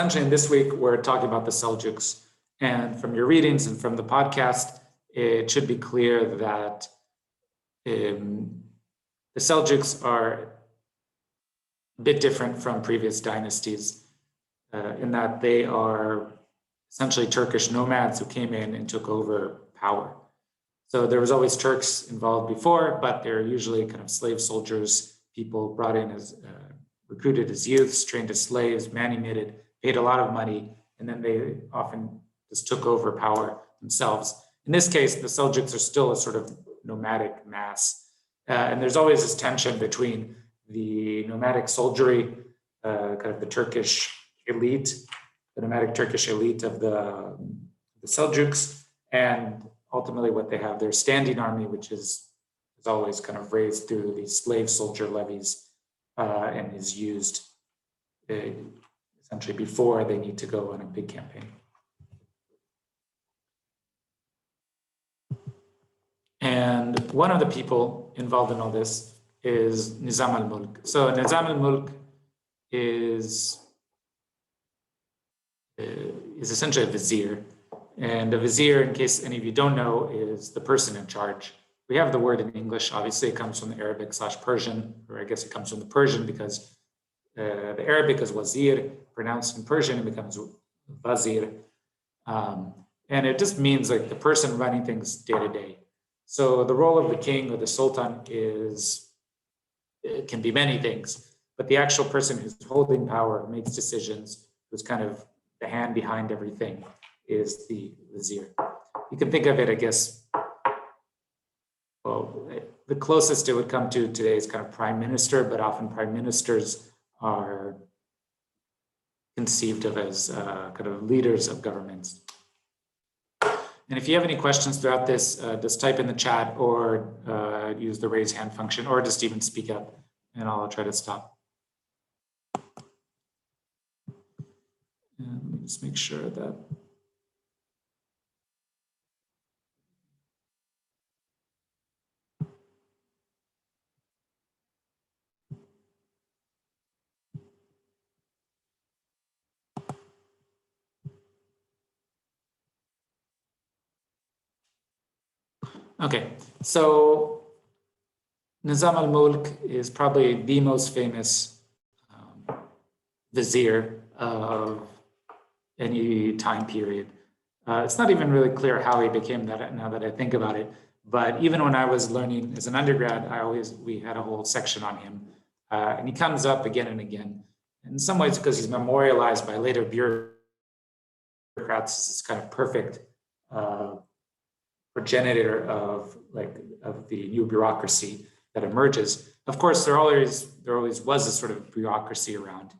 essentially in this week, we're talking about the Seljuks. And from your readings and from the podcast, it should be clear that the Seljuks are a bit different from previous dynasties in that they are essentially Turkish nomads who came in and took over power. So there was always Turks involved before, but they're usually kind of slave soldiers, people brought in as recruited as youths, trained as slaves, manumitted, paid a lot of money, and then they often just took over power themselves. In this case, the Seljuks are still a sort of nomadic mass. And there's always this tension between the nomadic soldiery, kind of the Turkish elite, the nomadic Turkish elite of the Seljuks, and ultimately what they have, their standing army, which is always kind of raised through these slave soldier levies and is used essentially before they need to go on a big campaign. And one of the people involved in all this is Nizam al-Mulk. So Nizam al-Mulk is essentially a vizier. And a vizier, in case any of you don't know, is the person in charge. We have the word in English. Obviously, it comes from the Arabic/Persian, or I guess it comes from the Persian because the Arabic is wazir, pronounced in Persian, it becomes wazir. And it just means like the person running things day to day. So the role of the king or the sultan it can be many things, but the actual person who's holding power, makes decisions, who's kind of the hand behind everything, is the vizier. You can think of it, I guess, well, the closest it would come to today is kind of prime minister, but often prime ministers are conceived of as kind of leaders of governments. And if you have any questions throughout this, just type in the chat or use the raise hand function, or just even speak up and I'll try to stop. And let me just make sure that. Okay, so Nizam al-Mulk is probably the most famous vizier of any time period. It's not even really clear how he became that now that I think about it. But even when I was learning as an undergrad, we had a whole section on him. And he comes up again and again. In some ways, because he's memorialized by later bureaucrats as this kind of perfect progenitor of the new bureaucracy that emerges. Of course, there always was a sort of bureaucracy around.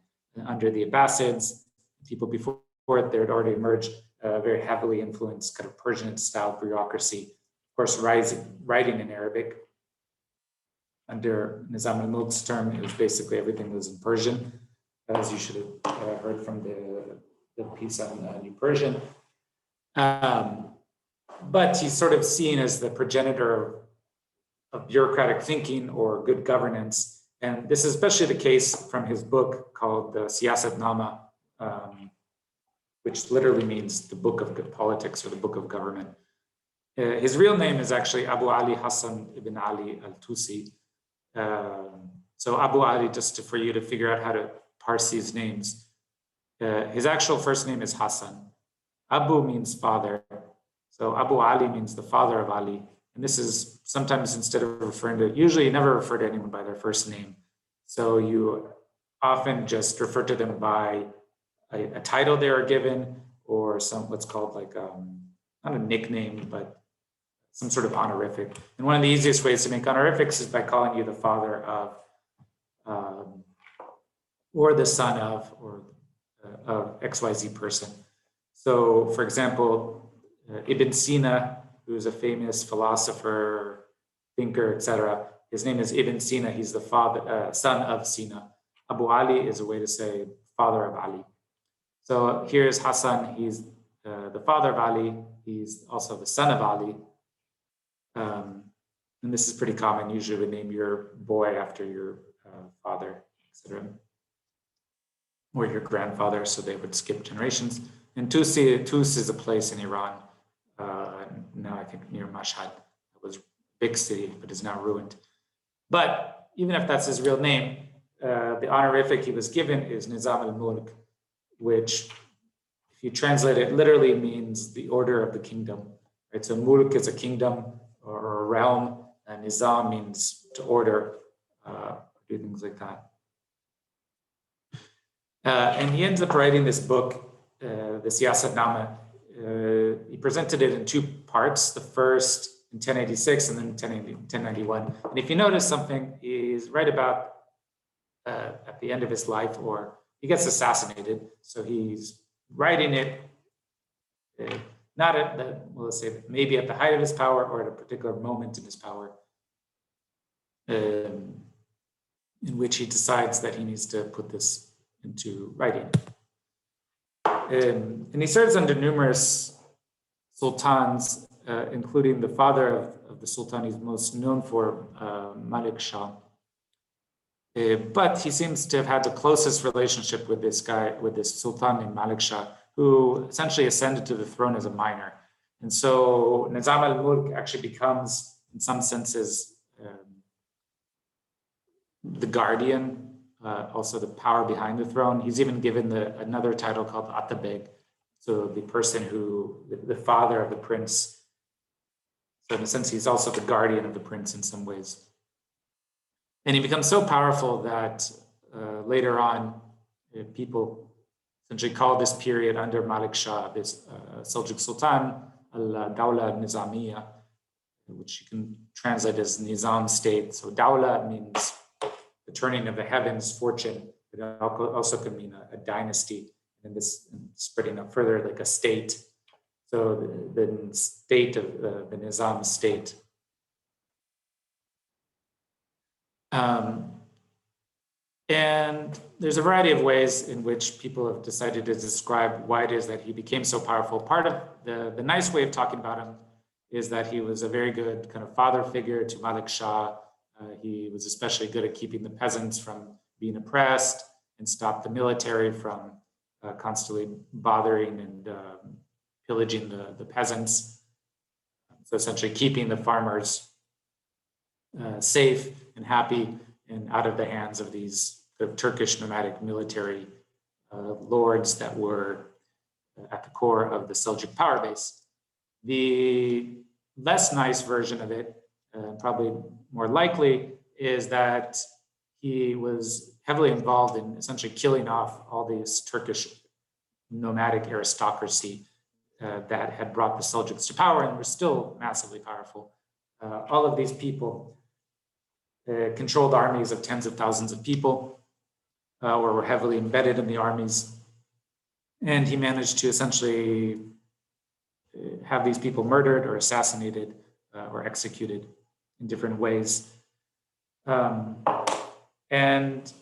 Under the Abbasids, people before it, there had already emerged a very heavily influenced kind of Persian-style bureaucracy. Of course, writing in Arabic. Under Nizam al-Mulk's term, it was basically everything was in Persian, as you should have heard from the piece on New Persian. But he's sort of seen as the progenitor of bureaucratic thinking or good governance. And this is especially the case from his book called the Siyasatnama, which literally means the book of good politics or the book of government. His real name is actually Abu Ali Hassan ibn Ali al-Tusi. So Abu Ali, just for you to figure out how to parse these names, his actual first name is Hassan. Abu means father. So Abu Ali means the father of Ali. And this is sometimes instead of usually you never refer to anyone by their first name. So you often just refer to them by a title they are given or what's called like, not a nickname, but some sort of honorific. And one of the easiest ways to make honorifics is by calling you the father of, or the son of, or of XYZ person. So for example, Ibn Sina, who's a famous philosopher, thinker, etc. His name is Ibn Sina. He's the son of Sina. Abu Ali is a way to say father of Ali. So here's Hassan. He's the father of Ali. He's also the son of Ali. And this is pretty common. Usually we name your boy after your father, etc. or your grandfather, so they would skip generations. And Tus is a place in Iran, now I think near Mashhad. It was a big city, but is now ruined. But even if that's his real name, the honorific he was given is Nizam al-Mulk, which, if you translate it, literally means the order of the kingdom. Right? So Mulk is a kingdom or a realm, and Nizam means to order, do things like that. And he ends up writing this book, the Siyasatnama. He presented it in two parts. The first in 1086 and then 1091. And if you notice something, he's right about at the end of his life, or he gets assassinated. So he's writing it not at the, well, let's say maybe at the height of his power or at a particular moment in his power, in which he decides that he needs to put this into writing. And he serves under numerous sultans, including the father of the sultan he's most known for, Malik Shah. But he seems to have had the closest relationship with this guy, with this sultan named Malik Shah, who essentially ascended to the throne as a minor. And so Nizam al-Mulk actually becomes, in some senses, the guardian, also the power behind the throne. He's even given another title called Atabeg, so the person who, the father of the prince. So in a sense, he's also the guardian of the prince in some ways. And he becomes so powerful that later on, people essentially call this period under Malik Shah, this Seljuk Sultan, al-Dawla Nizamiya, which you can translate as Nizam state. So Dawla means the turning of the heavens, fortune. It also could mean a dynasty, and this spreading up further, like a state. So the state of the Nizam state. And there's a variety of ways in which people have decided to describe why it is that he became so powerful. Part of the nice way of talking about him is that he was a very good kind of father figure to Malik Shah. He was especially good at keeping the peasants from being oppressed and stop the military from constantly bothering and pillaging the peasants. So essentially keeping the farmers safe and happy and out of the hands of these Turkish nomadic military lords that were at the core of the Seljuk power base. The less nice version of it, probably more likely, is that he was heavily involved in essentially killing off all these Turkish nomadic aristocracy that had brought the Seljuks to power and were still massively powerful. All of these people controlled armies of tens of thousands of people, or were heavily embedded in the armies. And he managed to essentially have these people murdered or assassinated or executed in different ways. And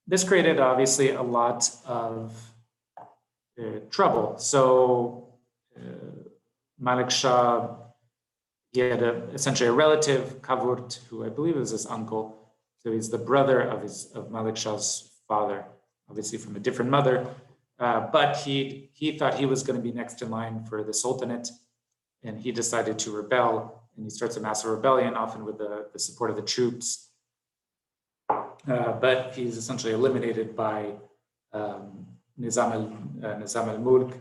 this created obviously a lot of trouble. So Malik Shah, he had essentially a relative, Kavurt, who I believe was his uncle. So he's the brother of Malik Shah's father, obviously from a different mother. But he thought he was going to be next in line for the Sultanate, and he decided to rebel. And he starts a massive rebellion, often with the support of the troops. But he's essentially eliminated by Nizam al-Mulk.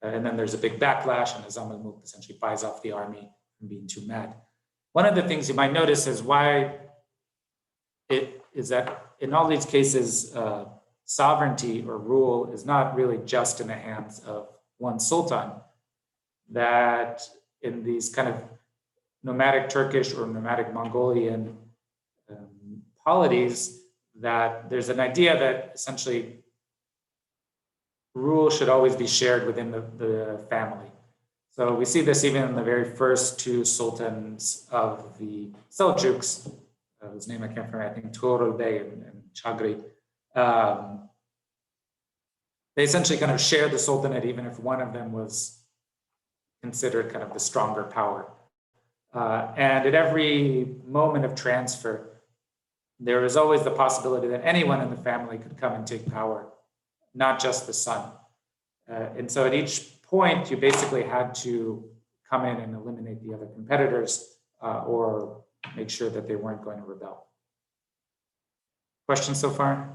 And then there's a big backlash, and Nizam al-Mulk essentially buys off the army from being too mad. One of the things you might notice is why it is that in all these cases, sovereignty or rule is not really just in the hands of one sultan. That in these kind of nomadic Turkish or nomadic Mongolian polities, that there's an idea that essentially rule should always be shared within the family. So we see this even in the very first two sultans of the Seljuks, whose name I can't remember, I think Tuğrul Bey and Chagri. They essentially kind of shared the sultanate, even if one of them was considered kind of the stronger power. And at every moment of transfer, there is always the possibility that anyone in the family could come and take power not just the son. And so at each point, you basically had to come in and eliminate the other competitors or make sure that they weren't going to rebel. Questions so far?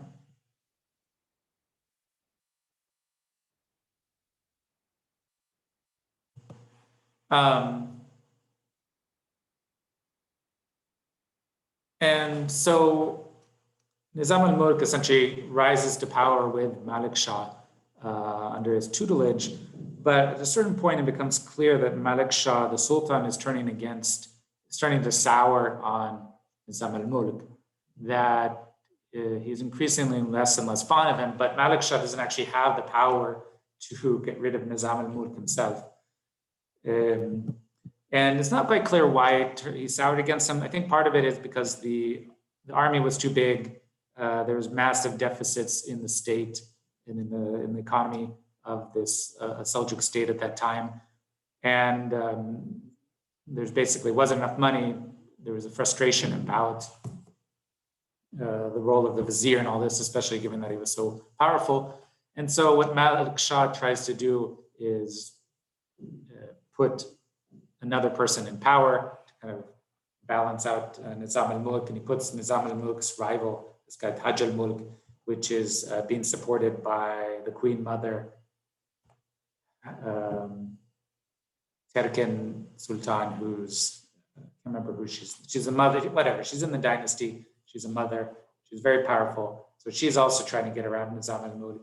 And so Nizam al-Mulk essentially rises to power with Malik Shah under his tutelage. But at a certain point, it becomes clear that Malik Shah, the Sultan, is turning to sour on Nizam al-Mulk, that he's increasingly less and less fond of him. But Malik Shah doesn't actually have the power to get rid of Nizam al-Mulk himself. And it's not quite clear why he soured against him. I think part of it is because the army was too big. There was massive deficits in the state and in the economy of this Seljuk state at that time. And there's basically wasn't enough money. There was a frustration about the role of the vizier and all this, especially given that he was so powerful. And so what Malik Shah tries to do is put another person in power to kind of balance out Nizam al-Mulk, and he puts Nizam al-Mulk's rival, this guy Taj al-Mulk, which is being supported by the Queen Mother, Terken Sultan, who's, I can't remember who she's a mother, whatever, she's in the dynasty, she's a mother, she's very powerful. So she's also trying to get around Nizam al-Mulk.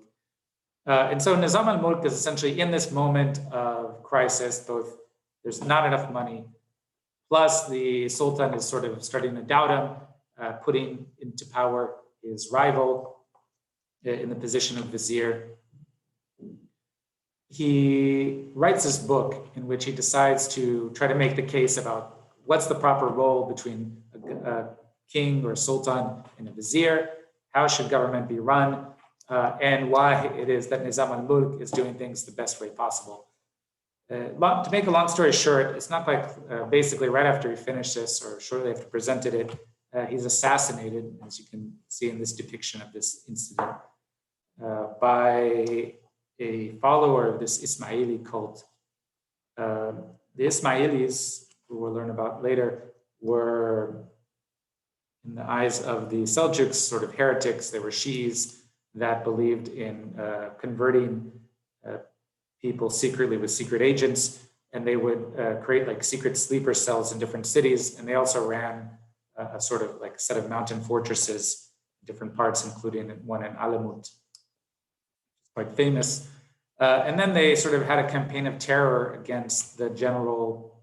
And so Nizam al-Mulk is essentially in this moment of crisis, both there's not enough money, plus the Sultan is sort of starting to doubt him, putting into power his rival in the position of vizier. He writes this book in which he decides to try to make the case about what's the proper role between a king or a sultan and a vizier, how should government be run, and why it is that Nizam al-Mulk is doing things the best way possible. To make a long story short, it's not quite, basically right after he finished this or shortly after presented it, he's assassinated, as you can see in this depiction of this incident, by a follower of this Ismaili cult. The Ismailis, who we'll learn about later, were, in the eyes of the Seljuks, sort of heretics. They were Shi'is that believed in converting people secretly with secret agents, and they would create like secret sleeper cells in different cities. And they also ran a sort of like set of mountain fortresses in different parts, including one in Alamut, quite famous. And then they sort of had a campaign of terror against the general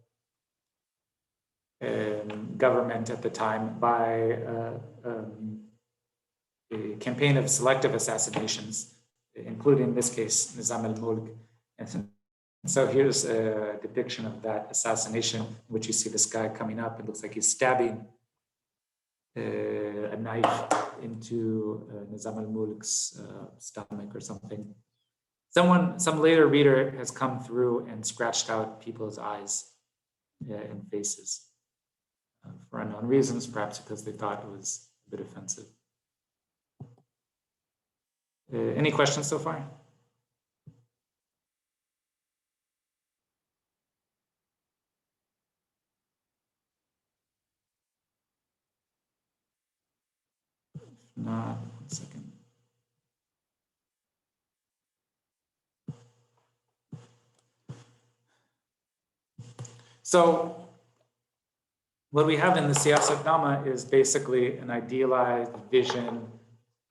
government at the time by a campaign of selective assassinations, including in this case, Nizam al-Mulk. And so here's a depiction of that assassination, in which you see this guy coming up. It looks like he's stabbing a knife into Nizam al-Mulk's stomach or something. Some later reader has come through and scratched out people's eyes and faces for unknown reasons, perhaps because they thought it was a bit offensive. Any questions so far? Not, 1 second. So what we have in the Siyasatnama is basically an idealized vision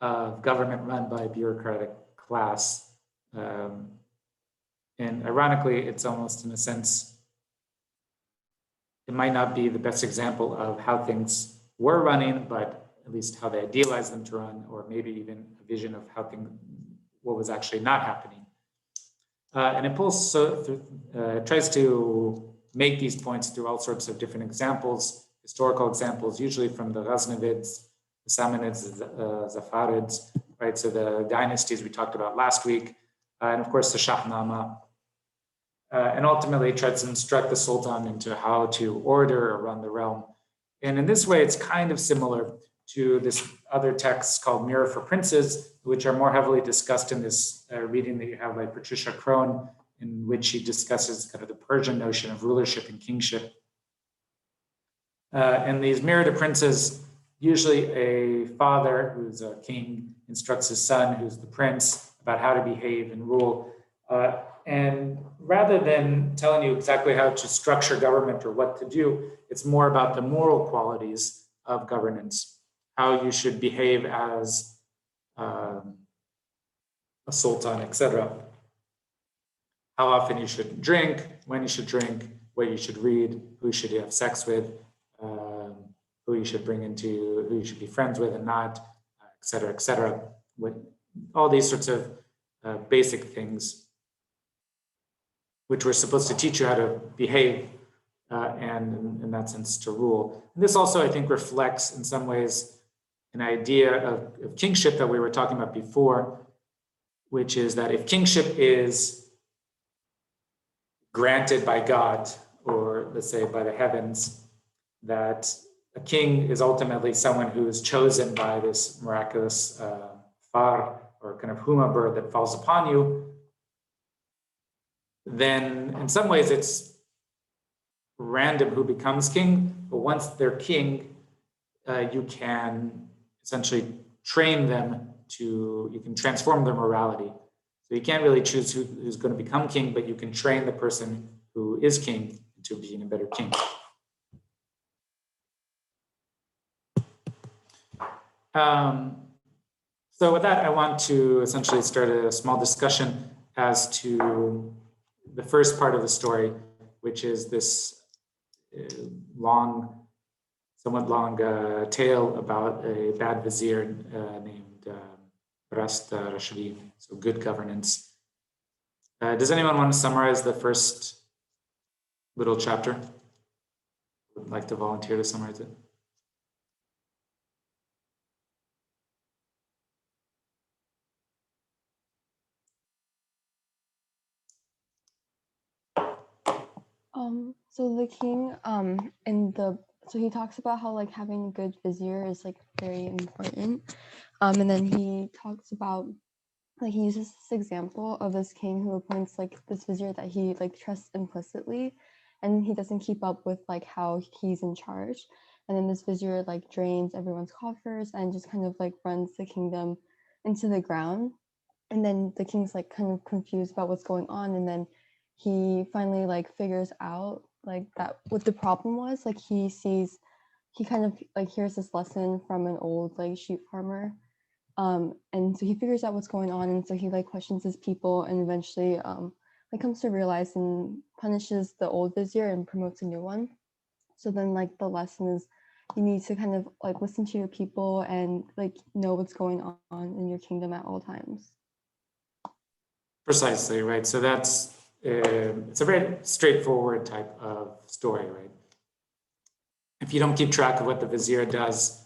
of government run by a bureaucratic class. And ironically, it's almost in a sense, it might not be the best example of how things were running, but at least how they idealized them to run, or maybe even a vision of how what was actually not happening. And it tries to make these points through all sorts of different examples, historical examples, usually from the Ghaznavids, the Samanids, Zafarids, right? So the dynasties we talked about last week, and of course the Shahnama. And ultimately tries to instruct the Sultan into how to order or run the realm. And in this way, it's kind of similar to this other text called Mirror for Princes, which are more heavily discussed in this reading that you have by Patricia Crone, in which she discusses kind of the Persian notion of rulership and kingship. And these Merida princes, usually a father who's a king instructs his son, who's the prince, about how to behave and rule. And rather than telling you exactly how to structure government or what to do, it's more about the moral qualities of governance, how you should behave as a sultan, etc. How often you should drink, when you should drink, what you should read, who should you have sex with, who you should bring into, who you should be friends with and not, et cetera, et cetera. With all these sorts of basic things, which we're supposed to teach you how to behave and in that sense to rule. And this also, I think, reflects in some ways an idea of kingship that we were talking about before, which is that if kingship is granted by God, or let's say by the heavens, that a king is ultimately someone who is chosen by this miraculous far, or kind of huma bird that falls upon you, then in some ways it's random who becomes king, but once they're king, you can essentially train them to, you can transform their morality. So you can't really choose who's going to become king, but you can train the person who is king into being a better king. So with that, I want to essentially start a small discussion as to the first part of the story, which is this somewhat long tale about a bad vizier named Rast Rashidin, so good governance. Does anyone want to summarize the first little chapter? Would like to volunteer to summarize it? So the king, so he talks about how like having a good vizier is like very important. And then he talks about, like, he uses this example of this king who appoints like this vizier that he like trusts implicitly, and he doesn't keep up with like how he's in charge. And then this vizier like drains everyone's coffers and just kind of like runs the kingdom into the ground. And then the king's like kind of confused about what's going on, and then he finally like figures out like that what the problem was. Like he kind of like hears this lesson from an old like sheep farmer, and so he figures out what's going on, and so he like questions his people, and eventually like comes to realize and punishes the old vizier and promotes a new one. So then like the lesson is you need to kind of like listen to your people and like know what's going on in your kingdom at all times. Precisely, right. So that's, it's a very straightforward type of story, right? If you don't keep track of what the vizier does,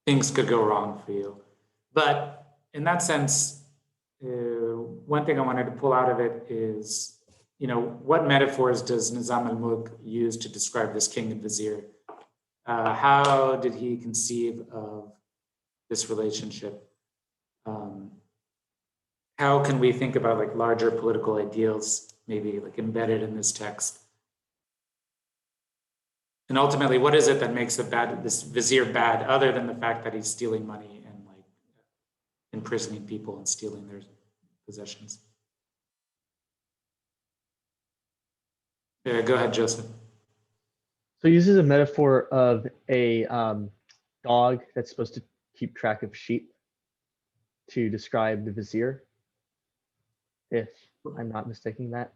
things could go wrong for you. But in that sense, one thing I wanted to pull out of it is, what metaphors does Nizam al-Mulk use to describe this king and vizier? How did he conceive of this relationship? How can we think about like larger political ideals, maybe like embedded in this text? And ultimately, what is it that makes this vizier bad, other than the fact that he's stealing money and like imprisoning people and stealing their possessions? Yeah, go ahead, Joseph. So he uses a metaphor of a dog that's supposed to keep track of sheep to describe the vizier, if I'm not mistaking that.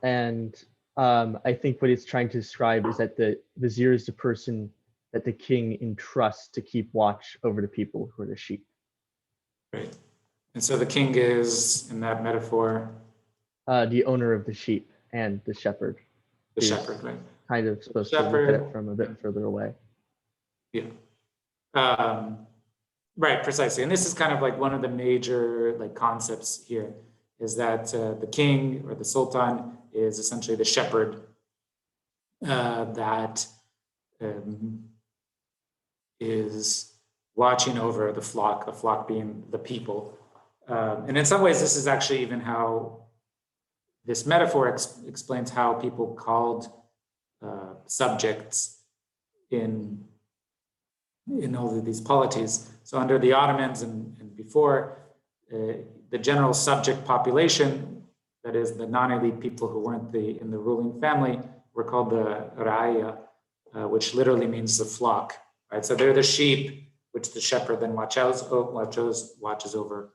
And I think what it's trying to describe is that the vizier is the person that the king entrusts to keep watch over the people who are the sheep. Right. And so the king is, in that metaphor, the owner of the sheep, and the shepherd. The shepherd, right? Kind of supposed to look at it from a bit further away. Yeah. Right, precisely. And this is kind of like one of the major like concepts here, is that the king or the sultan is essentially the shepherd that is watching over the flock being the people. And in some ways, this is actually even how this metaphor explains how people called subjects in all of these polities. So under the Ottomans and before, the general subject population, that is the non-elite people who weren't in the ruling family, were called the ra'aya, which literally means the flock, right? So they're the sheep, which the shepherd then watches over.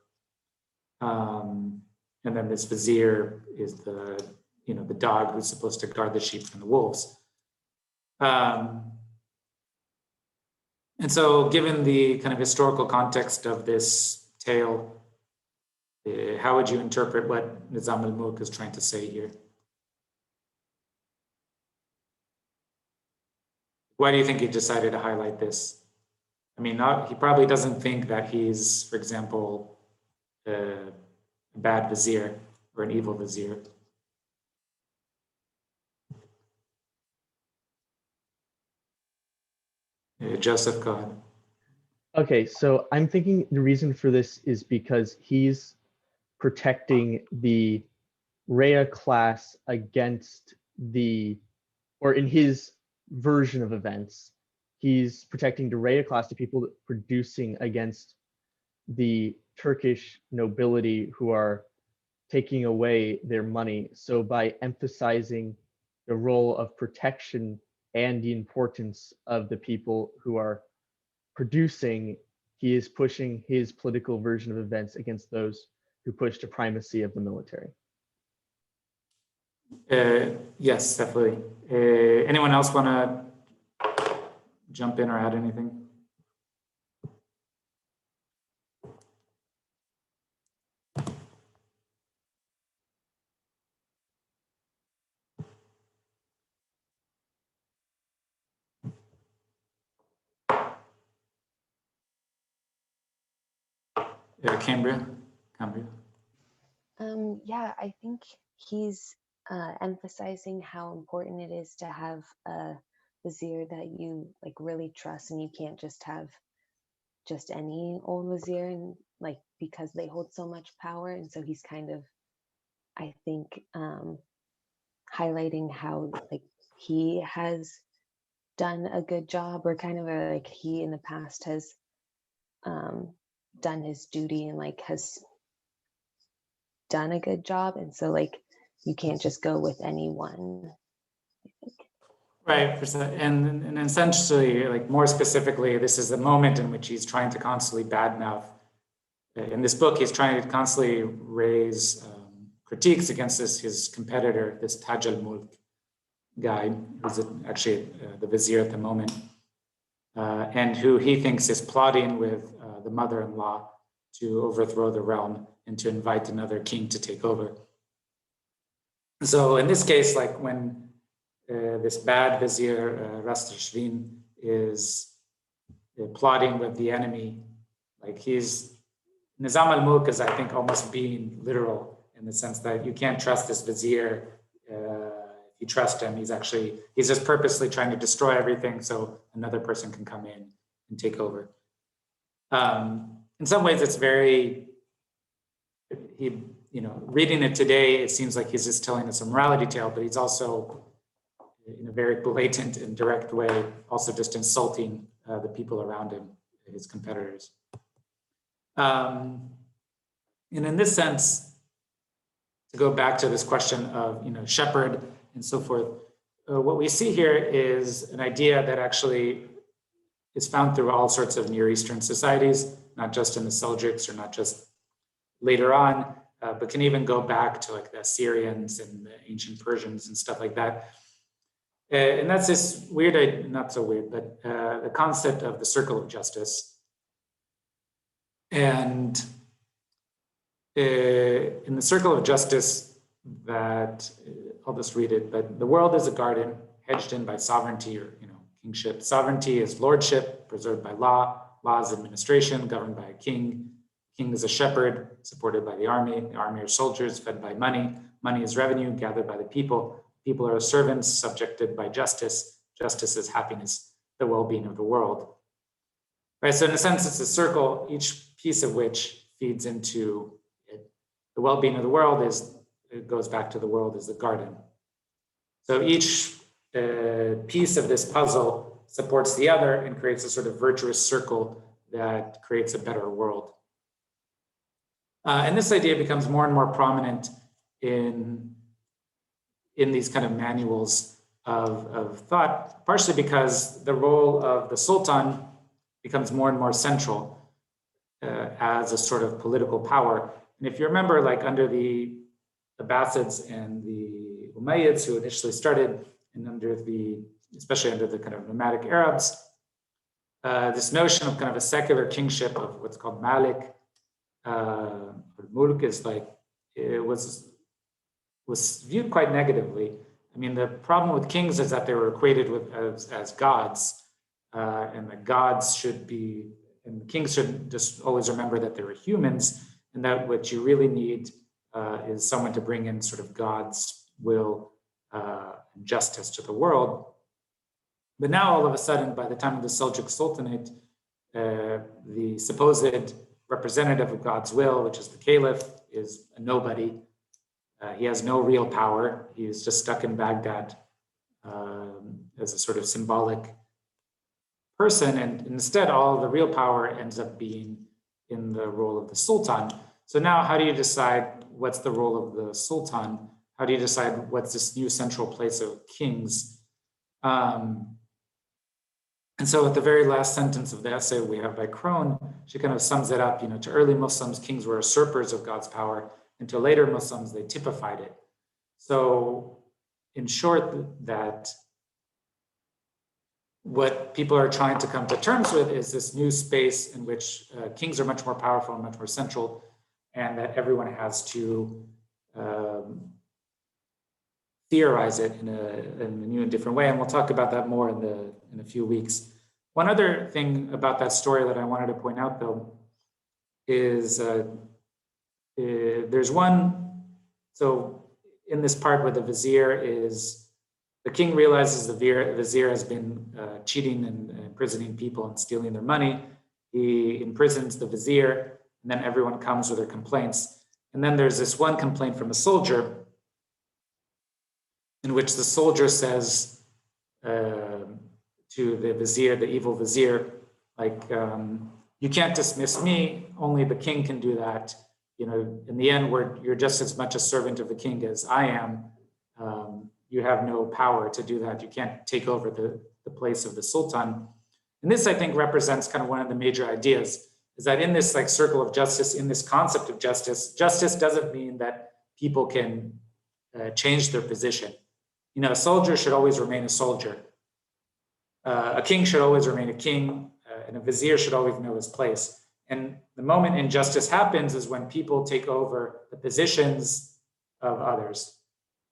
And then this vizier is the dog who's supposed to guard the sheep from the wolves. And so given the kind of historical context of this tale, how would you interpret what Nizam al-Mulk is trying to say here? Why do you think he decided to highlight this? I mean, he probably doesn't think that he's, for example, a bad vizier or an evil vizier. Joseph, go ahead. Okay, so I'm thinking the reason for this is because he's protecting the Rhea class against or in his version of events, he's protecting the Rhea class, the people producing against the Turkish nobility who are taking away their money. So by emphasizing the role of protection and the importance of the people who are producing, he is pushing his political version of events against those who push the primacy of the military. Yes, definitely. Anyone else want to jump in or add anything? Cambria? Yeah, I think he's emphasizing how important it is to have a vizier that you like really trust, and you can't just have just any old vizier, and like because they hold so much power. And so he's kind of, I think, highlighting how like he has done a good job, or kind of like he in the past has done his duty and like has done a good job, and so like you can't just go with anyone, I think. Right, and essentially, like more specifically, this is the moment in which he's trying to constantly badmouth. In this book, he's trying to constantly raise critiques against his competitor, this Taj al-Mulk guy, who's actually the vizier at the moment, and who he thinks is plotting with the mother-in-law to overthrow the realm and to invite another king to take over. So in this case, like when this bad vizier, Rastashvin, is plotting with the enemy, like Nizam al-Mulk is, I think, almost being literal in the sense that you can't trust this vizier. If you trust him, he's just purposely trying to destroy everything so another person can come in and take over. In some ways, it's very, reading it today, it seems like he's just telling us a morality tale, but he's also, in a very blatant and direct way, also just insulting the people around him, his competitors. And in this sense, to go back to this question of shepherd and so forth, what we see here is an idea that actually is found through all sorts of Near Eastern societies, not just in the Seljuks or not just later on, but can even go back to like the Assyrians and the ancient Persians and stuff like that. And that's this weird, not so weird, but the concept of the circle of justice. And in the circle of justice, that I'll just read it, but the world is a garden hedged in by sovereignty or kingship. Sovereignty is lordship, preserved by law. Law is administration, governed by a king. King is a shepherd, supported by the army. The army are soldiers, fed by money. Money is revenue, gathered by the people. People are servants, subjected by justice. Justice is happiness, the well-being of the world. right? So in a sense, it's a circle, each piece of which feeds into it. The well-being of the world it goes back to the world as the garden. So each piece of this puzzle supports the other and creates a sort of virtuous circle that creates a better world. And this idea becomes more and more prominent in these kind of manuals of thought, partially because the role of the Sultan becomes more and more central as a sort of political power. And if you remember, like under the Abbasids and the Umayyads, who initially started, and especially under the kind of nomadic Arabs, this notion of kind of a secular kingship of what's called Malik, al-Mulk, is like, it was viewed quite negatively. I mean, the problem with kings is that they were equated with as gods, and the gods should be, and the kings should just always remember that they were humans, and that what you really need is someone to bring in sort of God's will and justice to the world. But now, all of a sudden, by the time of the Seljuk Sultanate, the supposed representative of God's will, which is the caliph, is a nobody. He has no real power. He's just stuck in Baghdad as a sort of symbolic person. And instead, all the real power ends up being in the role of the Sultan. So now, how do you decide what's the role of the Sultan? How do you decide what's this new central place of kings? And so at the very last sentence of the essay we have by Crone, she kind of sums it up, to early Muslims, kings were usurpers of God's power. And to later Muslims, they typified it. So in short, that what people are trying to come to terms with is this new space in which kings are much more powerful and much more central, and that everyone has to theorize it in a new and different way. And we'll talk about that more in a few weeks. One other thing about that story that I wanted to point out, though, is there's one, so in this part where the vizier is, the king realizes the vizier has been cheating and imprisoning people and stealing their money. He imprisons the vizier, and then everyone comes with their complaints. And then there's this one complaint from a soldier in which the soldier says to the vizier, the evil vizier, like, you can't dismiss me, only the king can do that. In the end, you're just as much a servant of the king as I am. You have no power to do that. You can't take over the place of the Sultan. And this, I think, represents kind of one of the major ideas, is that in this like circle of justice, in this concept of justice, justice doesn't mean that people can change their position. A soldier should always remain a soldier. A king should always remain a king, and a vizier should always know his place. And the moment injustice happens is when people take over the positions of others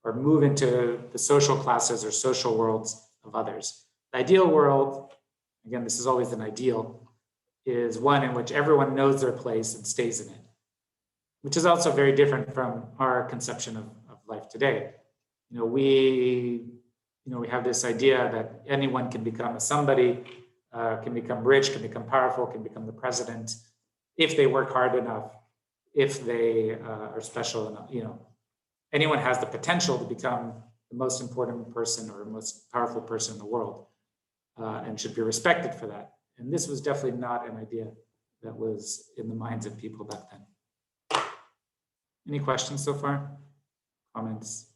or move into the social classes or social worlds of others. The ideal world, again, this is always an ideal, is one in which everyone knows their place and stays in it, which is also very different from our conception of life today. We have this idea that anyone can become a somebody, can become rich, can become powerful, can become the president if they work hard enough, if they are special enough. Anyone has the potential to become the most important person or most powerful person in the world, and should be respected for that. And this was definitely not an idea that was in the minds of people back then. Any questions so far? Comments?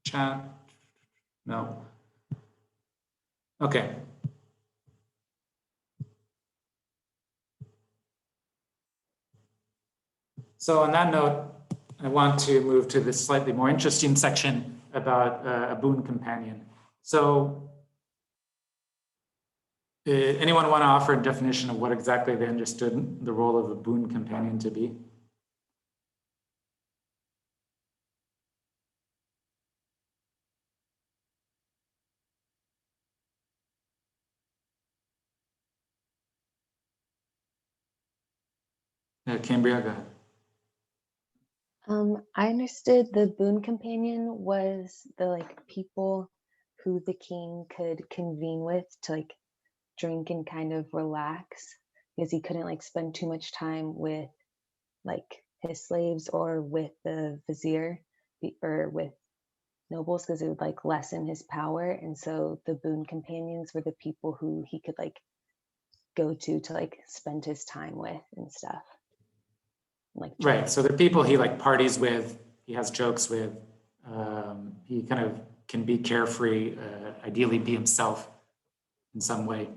Chat? No. Okay. So on that note, I want to move to this slightly more interesting section about a boon companion. So anyone want to offer a definition of what exactly they understood the role of a boon companion to be? Cambria, go ahead. I understood the boon companion was the like people who the king could convene with to like drink and kind of relax because he couldn't like spend too much time with like his slaves or with the vizier or with nobles because it would like lessen his power. And so the boon companions were the people who he could like go to like spend his time with and stuff. Like Right. So the people he like parties with, he has jokes with, he kind of can be carefree, ideally be himself in some way.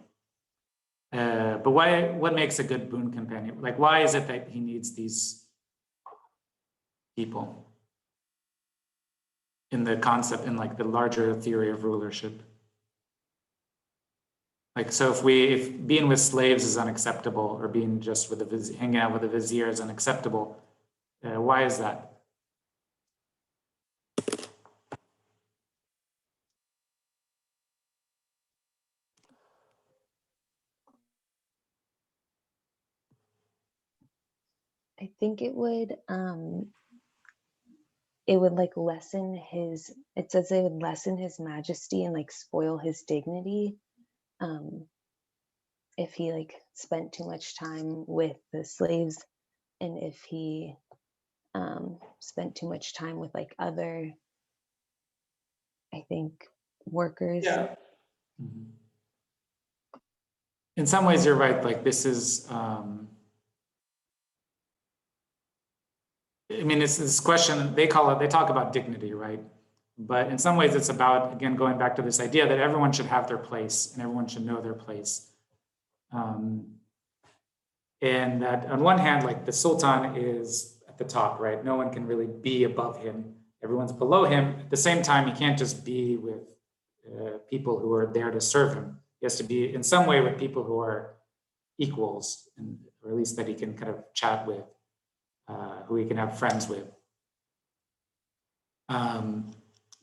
But what makes a good boon companion? Like, why is it that he needs these people in the concept, in like the larger theory of rulership? Like, so if being with slaves is unacceptable, or being just with the hanging out with a vizier is unacceptable, why is that? I think it would like lessen his, it says it would lessen his majesty and like spoil his dignity if he like spent too much time with the slaves and if he spent too much time with like other, I think, workers. Yeah. Mm-hmm. In some ways, you're right. Like, this is, I mean, it's this question, they talk about dignity, right? But in some ways, it's about, again, going back to this idea that everyone should have their place and everyone should know their place. And that on one hand, like the Sultan is at the top, right? No one can really be above him. Everyone's below him. At the same time, he can't just be with people who are there to serve him. He has to be in some way with people who are equals, or at least that he can kind of chat with, who he can have friends with,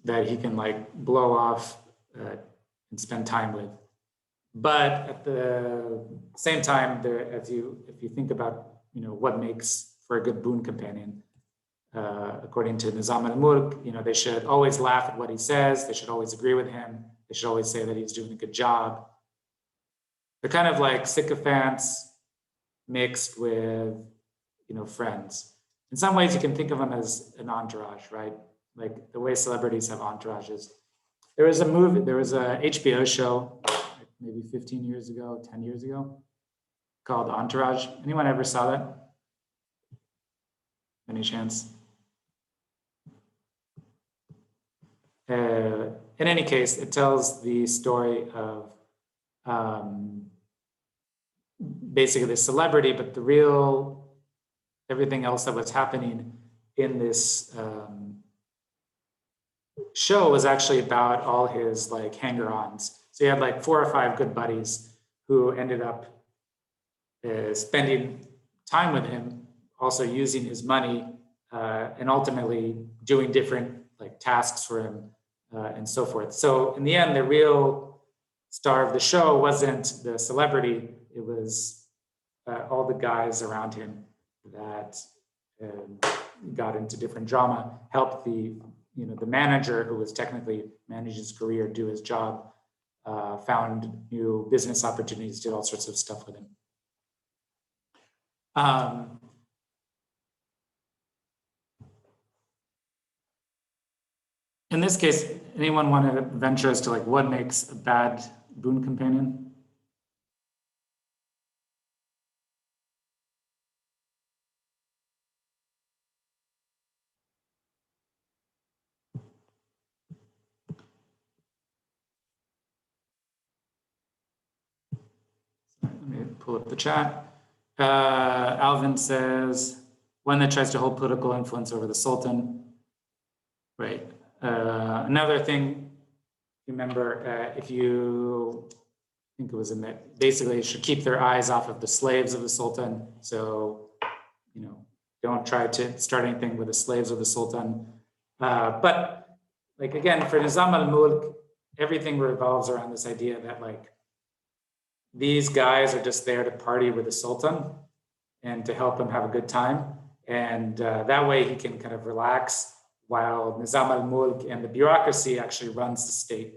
that he can like blow off and spend time with. But at the same time, if you think about what makes for a good boon companion, according to Nizam al-Mulk, they should always laugh at what he says. They should always agree with him. They should always say that he's doing a good job. They're kind of like sycophants mixed with friends. In some ways, you can think of them as an entourage, right? Like the way celebrities have entourages. There was a HBO show maybe 15 years ago, 10 years ago, called Entourage. Anyone ever saw that? Any chance? In any case, it tells the story of basically the celebrity, but the real, everything else that was happening in this show was actually about all his like hanger-ons. So he had like 4 or 5 good buddies who ended up spending time with him, also using his money, and ultimately doing different like tasks for him, and so forth. So in the end, the real star of the show wasn't the celebrity; it was all the guys around him that got into different drama, helped the manager, who was technically managing his career, do his job, found new business opportunities, did all sorts of stuff with him. In this case, anyone want to venture as to like what makes a bad boon companion? Let me pull up the chat. Alvin says, one that tries to hold political influence over the Sultan. Right. Another thing, remember, if you think it was in that, basically should keep their eyes off of the slaves of the Sultan. So, don't try to start anything with the slaves of the Sultan. But like, again, for Nizam al-Mulk, everything revolves around this idea that like, these guys are just there to party with the Sultan. and to help him have a good time. And that way he can kind of relax while Nizam al-Mulk and the bureaucracy actually runs the state.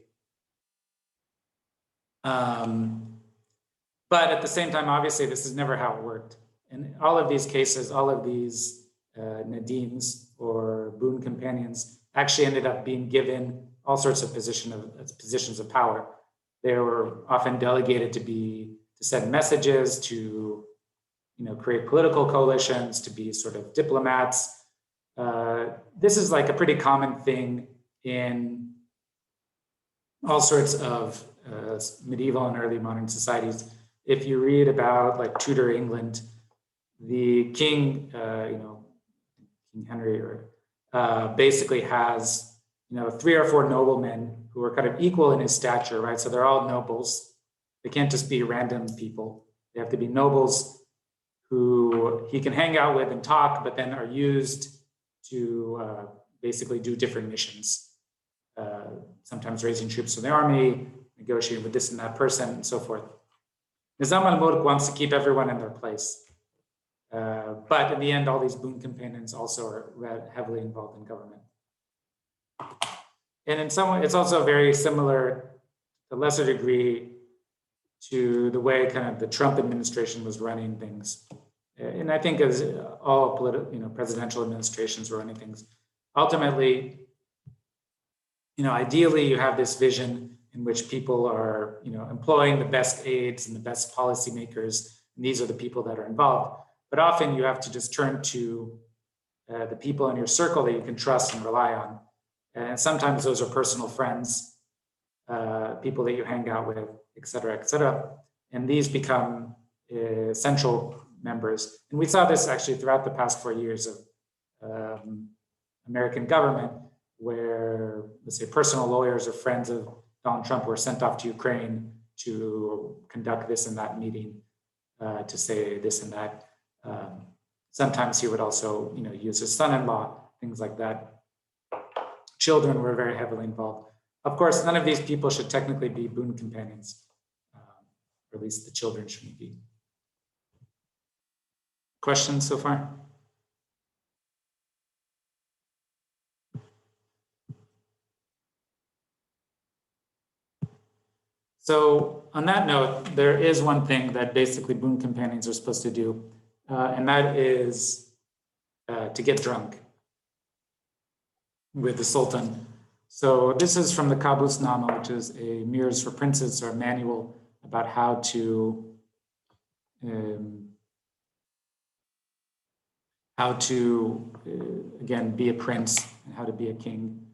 But at the same time, obviously, this is never how it worked. In all of these cases, all of these Nadims or boon companions actually ended up being given all sorts of positions of power. They were often delegated to send messages, to create political coalitions, to be sort of diplomats. This is like a pretty common thing in all sorts of medieval and early modern societies. If you read about like Tudor England, the king, King Henry, basically has 3 or 4 noblemen who are kind of equal in his stature, right? So they're all nobles. They can't just be random people. They have to be nobles who he can hang out with and talk, but then are used to basically do different missions. Sometimes raising troops for the army, negotiating with this and that person, and so forth. Nizam al-Mulk wants to keep everyone in their place. But in the end, all these boon companions also are heavily involved in government. And in some way, it's also very similar, to a lesser degree, to the way kind of the Trump administration was running things. And I think as all presidential administrations were running things, ultimately, ideally you have this vision in which people are, employing the best aides and the best policymakers, and these are the people that are involved. But often you have to just turn to the people in your circle that you can trust and rely on. And sometimes those are personal friends, people that you hang out with, et cetera, et cetera. And these become central members. And we saw this actually throughout the past 4 years of American government, where, let's say, personal lawyers or friends of Donald Trump were sent off to Ukraine to conduct this and that meeting, to say this and that. Sometimes he would also, use his son-in-law, things like that. Children were very heavily involved. Of course, none of these people should technically be boon companions, or at least the children shouldn't be. Questions so far? So on that note, there is one thing that basically boon companions are supposed to do, and that is to get drunk with the Sultan. So this is from the Siyasatnama, which is a Mirrors for Princes, or a manual about how to again, be a prince and how to be a king.